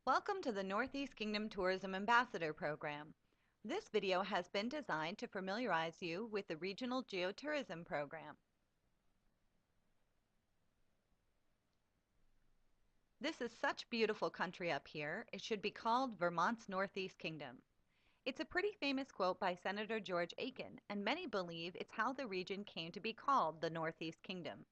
Welcome to the Northeast Kingdom Tourism Ambassador Program. This video has been designed to familiarize you with the Regional Geotourism Program. This is such beautiful country up here, it should be called Vermont's Northeast Kingdom. It's a pretty famous quote by Senator George Aiken, and many believe it's how the region came to be called the Northeast Kingdom.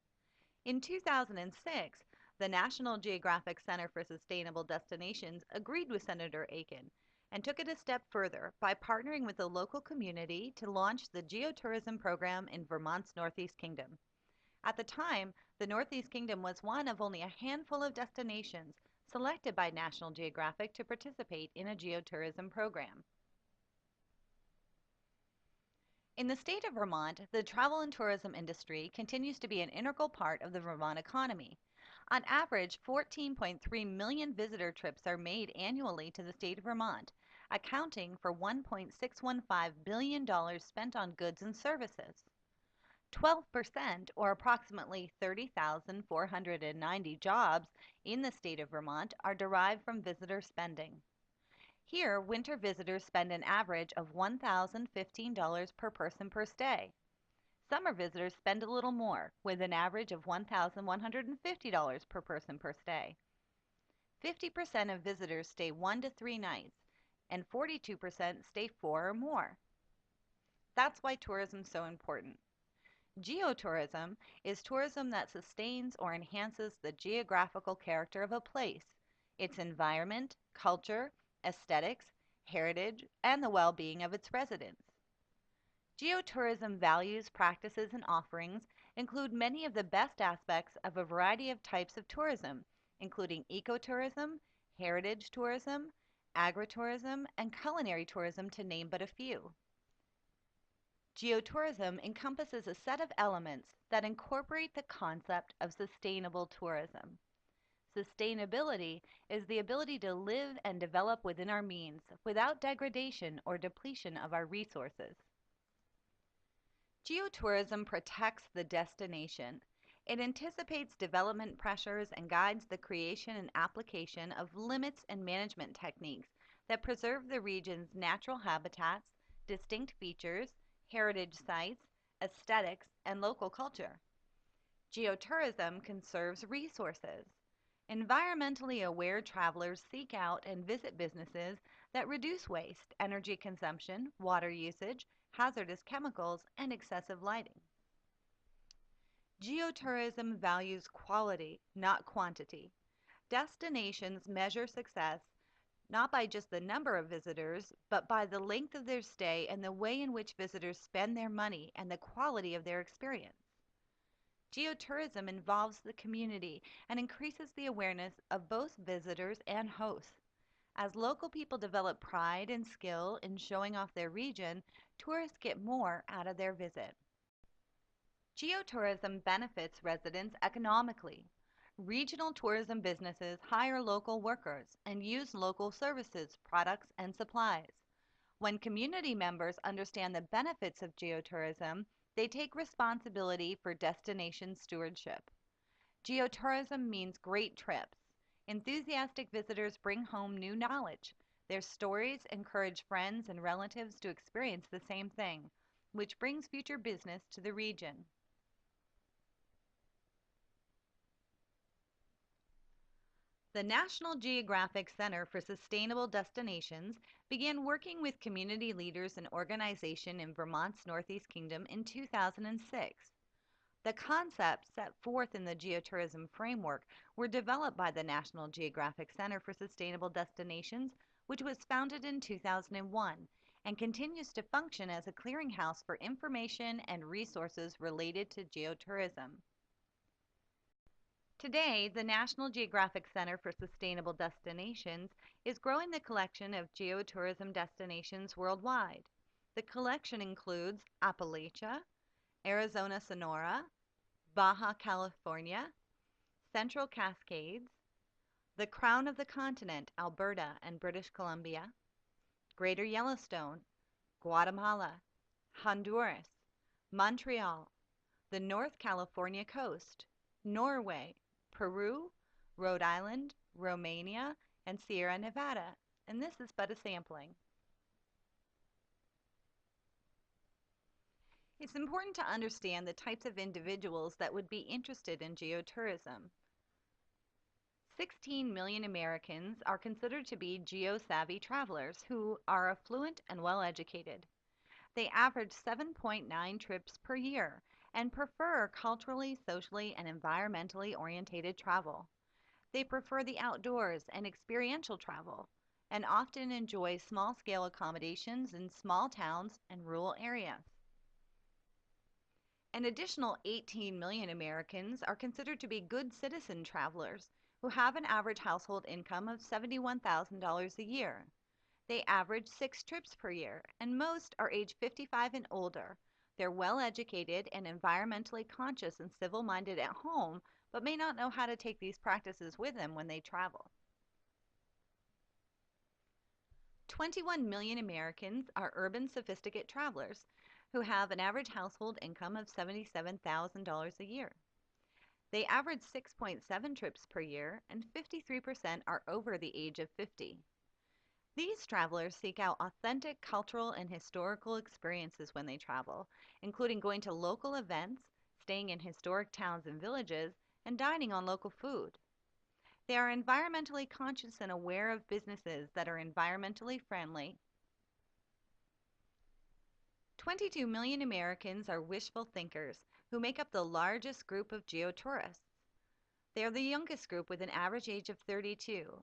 In 2006, the National Geographic Center for Sustainable Destinations agreed with Senator Aiken and took it a step further by partnering with the local community to launch the Geotourism program in Vermont's Northeast Kingdom. At the time, the Northeast Kingdom was one of only a handful of destinations selected by National Geographic to participate in a geotourism program. In the state of Vermont, the travel and tourism industry continues to be an integral part of the Vermont economy. On average, 14.3 million visitor trips are made annually to the state of Vermont, accounting for $1.615 billion spent on goods and services. 12%, or approximately 30,490 jobs in the state of Vermont, are derived from visitor spending. Here, winter visitors spend an average of $1,015 per person per stay. Summer visitors spend a little more, with an average of $1,150 per person per stay. 50% of visitors stay 1 to 3 nights, and 42% stay 4 or more. That's why tourism is so important. Geotourism is tourism that sustains or enhances the geographical character of a place, its environment, culture, aesthetics, heritage, and the well-being of its residents. Geotourism values, practices, and offerings include many of the best aspects of a variety of types of tourism, including ecotourism, heritage tourism, agritourism, and culinary tourism, to name but a few. Geotourism encompasses a set of elements that incorporate the concept of sustainable tourism. Sustainability is the ability to live and develop within our means without degradation or depletion of our resources. Geotourism protects the destination. It anticipates development pressures and guides the creation and application of limits and management techniques that preserve the region's natural habitats, distinct features, heritage sites, aesthetics, and local culture. Geotourism conserves resources. Environmentally aware travelers seek out and visit businesses that reduce waste, energy consumption, water usage, hazardous chemicals, and excessive lighting. Geotourism values quality, not quantity. Destinations measure success not by just the number of visitors, but by the length of their stay and the way in which visitors spend their money and the quality of their experience. Geotourism involves the community and increases the awareness of both visitors and hosts. As local people develop pride and skill in showing off their region, tourists get more out of their visit. Geotourism benefits residents economically. Regional tourism businesses hire local workers and use local services, products, and supplies. When community members understand the benefits of geotourism, they take responsibility for destination stewardship. Geotourism means great trips. Enthusiastic visitors bring home new knowledge. Their stories encourage friends and relatives to experience the same thing, which brings future business to the region. The National Geographic Center for Sustainable Destinations began working with community leaders and organizations in Vermont's Northeast Kingdom in 2006. The concepts set forth in the geotourism framework were developed by the National Geographic Center for Sustainable Destinations, which was founded in 2001 and continues to function as a clearinghouse for information and resources related to geotourism. Today, the National Geographic Center for Sustainable Destinations is growing the collection of geotourism destinations worldwide. The collection includes Appalachia, Arizona Sonora, Baja California, Central Cascades, the Crown of the Continent, Alberta and British Columbia, Greater Yellowstone, Guatemala, Honduras, Montreal, the North California coast, Norway, Peru, Rhode Island, Romania, and Sierra Nevada, and this is but a sampling. It's important to understand the types of individuals that would be interested in geotourism. 16 million Americans are considered to be geo-savvy travelers who are affluent and well educated. They average 7.9 trips per year and prefer culturally, socially, and environmentally orientated travel. They prefer the outdoors and experiential travel and often enjoy small scale accommodations in small towns and rural areas. An additional 18 million Americans are considered to be good citizen travelers who have an average household income of $71,000 a year. They average 6 trips per year, and most are age 55 and older. They're well educated and environmentally conscious and civil minded at home, but may not know how to take these practices with them when they travel. 21 million Americans are urban sophisticate travelers who have an average household income of $77,000 a year. They average 6.7 trips per year, and 53% are over the age of 50. These travelers seek out authentic cultural and historical experiences when they travel, including going to local events, staying in historic towns and villages, and dining on local food. They are environmentally conscious and aware of businesses that are environmentally friendly. 22 million Americans are wishful thinkers who make up the largest group of geotourists. They are the youngest group with an average age of 32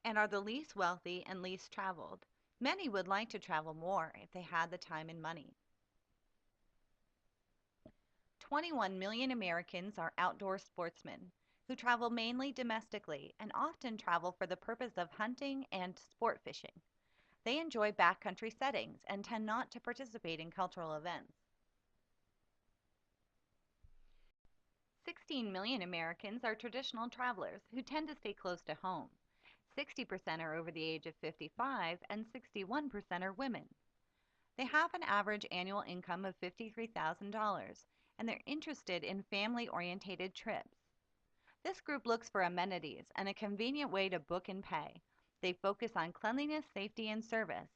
and are the least wealthy and least traveled. Many would like to travel more if they had the time and money. 21 million Americans are outdoor sportsmen who travel mainly domestically and often travel for the purpose of hunting and sport fishing. They enjoy backcountry settings and tend not to participate in cultural events. 16 million Americans are traditional travelers who tend to stay close to home. 60% are over the age of 55 and 61% are women. They have an average annual income of $53,000 and they're interested in family orientated trips. This group looks for amenities and a convenient way to book and pay. They focus on cleanliness, safety, and service.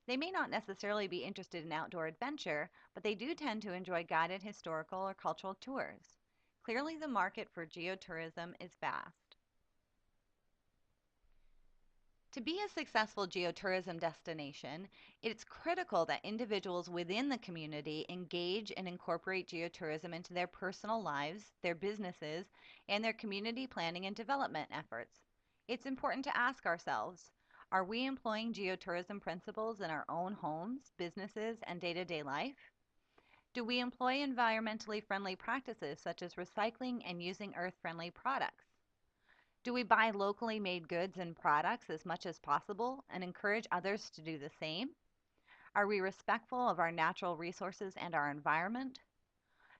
They may not necessarily be interested in outdoor adventure, but they do tend to enjoy guided historical or cultural tours. Clearly, the market for geotourism is vast. To be a successful geotourism destination, it's critical that individuals within the community engage and incorporate geotourism into their personal lives, their businesses, and their community planning and development efforts. It's important to ask ourselves, are we employing geotourism principles in our own homes, businesses, and day-to-day life? Do we employ environmentally friendly practices such as recycling and using earth-friendly products? Do we buy locally made goods and products as much as possible and encourage others to do the same? Are we respectful of our natural resources and our environment?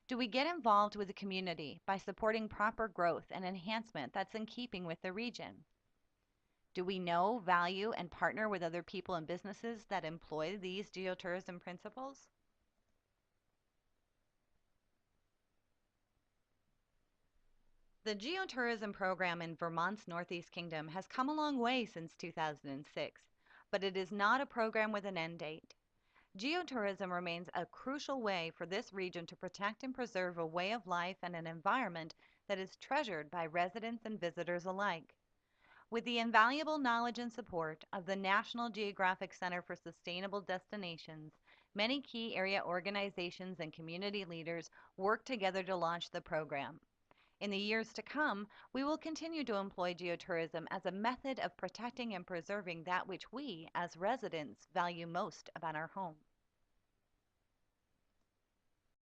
Do we get involved with the community by supporting proper growth and enhancement that's in keeping with the region? Do we know, value, and partner with other people and businesses that employ these geotourism principles? The geotourism program in Vermont's Northeast Kingdom has come a long way since 2006, but it is not a program with an end date. Geotourism remains a crucial way for this region to protect and preserve a way of life and an environment that is treasured by residents and visitors alike. With the invaluable knowledge and support of the National Geographic Center for Sustainable Destinations, many key area organizations and community leaders work together to launch the program. In the years to come, we will continue to employ geotourism as a method of protecting and preserving that which we, as residents, value most about our home.